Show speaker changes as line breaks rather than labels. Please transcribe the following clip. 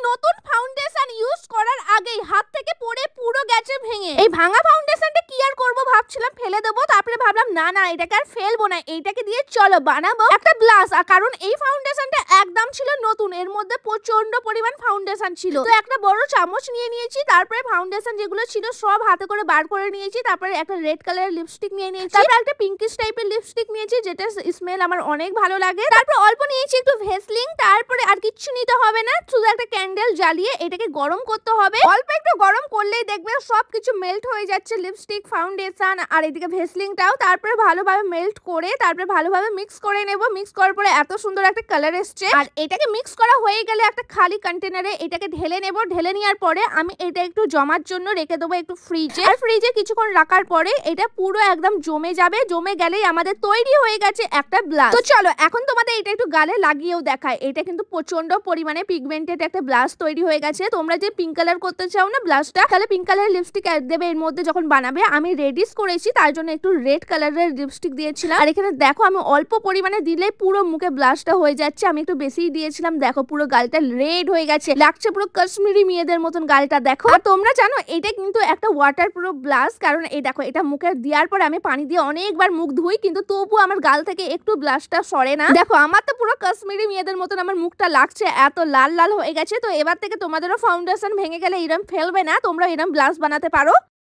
নতুন foundation use করার আগেই হাত থেকে পড়ে পুরো গেছে ভেঙে। এই ভাঙা ফাউন্ডেশনটা কি আর করব ভাবছিলাম ফেলে দেবো, তারপরে ভাবলাম না না এটাকে আর ফেলবো না, এইটাকে দিয়ে চলো বানাবো একটা ব্লাশ। আর কারণ এই ফাউন্ডেশনটা একদম ছিল নতুন, এর মধ্যে প্রচন্ড পরিমাণ ফাউন্ডেশন ছিল। তো একটা বড় চামচ নিয়ে নিয়েছি, তারপরে ফাউন্ডেশন যেগুলো ছিল সব হাতে করে বার করে নিয়েছি, তারপরে একটা রেড কালারের লিপস্টিক নিয়ে নিয়েছি, তারপর একটা পিঙ্কিশ টাইপের লিপস্টিক নিয়েছি যেটা স্মেল আমার অনেক ভালো লাগে, তারপর অল্প নিয়েছি একটু ভেসলিন, তারপরে আর কিচ্ছু নিতে হবে না, শুধু একটা ক্যান্ডেল জ্বালিয়ে এটাকে গরম করতে হবে। অল্প একটু গরম করলেই দেখবে সবকিছু মেল্ট হয়ে যাচ্ছে, লিপস্টিক, ফাউন্ডেশন আর এদিকে ভেসলিনটাও। তারপরে ভালোভাবে মেল্ট করে তারপরে ভালোভাবে মিক্স করে নেব। মিক্স করার পরে এত সুন্দর একটা কালার এসছে। আর এটাকে মিক্স করা হয়ে গেলে একটা খালি কন্টেনারে এটাকে ঢেলে নেব। ঢেলে নেওয়ার পরে আমি এটা একটু জমার জন্য রেখে দেবো একটু ফ্রিজে। আর ফ্রিজে কিছুক্ষণ রাখার পরে এটা পুরো একদম জমে যাবে। জমে গেলেই আমাদের তৈরি হয়ে গেছে একটা ব্লাশ। তো চলো এখন তোমাদের এটা একটু গালে লাগিয়েও দেখায়। এটা কিন্তু প্রচন্ড পরিমাণে পিগমেন্টেড একটা ব্লাশ তৈরি হয়ে গেছে। তোমরা যে পিঙ্ক কালার করতে চাও না ব্লাশটা, তাহলে পিঙ্ক কালারের লিপস্টিক দেবে এর মধ্যে যখন বানাবে। আমি রেডিশ করেছি তার জন্য একটু রেড কালারের লিপস্টিক দিয়েছিলাম। আর এখানে দেখো আমি অল্প পরিমাণে দিলে পুরো মুখে ব্লাশটা হয়ে যাচ্ছে, আমি একটু বেশিই দিয়েছিলাম। দেখো পুরো গালটা রেড হয়ে গেছে, লাগছে পুরো কাশ্মীরি মেয়েদের মতন গালটা। দেখো আর তোমরা জানো এটা কিন্তু একটা ওয়াটার প্রুফ ব্লাশ, কারণ এই দেখো এটা মুখে দেওয়ার পর আমি পানি দিয়ে অনেকবার মুখ ধুই কিন্তু তবু আমার গাল থেকে একটু ব্লাশটা সরে না। দেখো আমার তো পুরো কাশ্মীরি মেয়েদের মতন আমার মুখটা লাগছে, এত লাল লাল হয়ে গেছে। তো এবার থেকে তোমাদেরও ফাউন্ডেশন ভেঙে গেলে এরম ফেলবে না, তোমরা এরম ব্লাশ বানাতে পারো।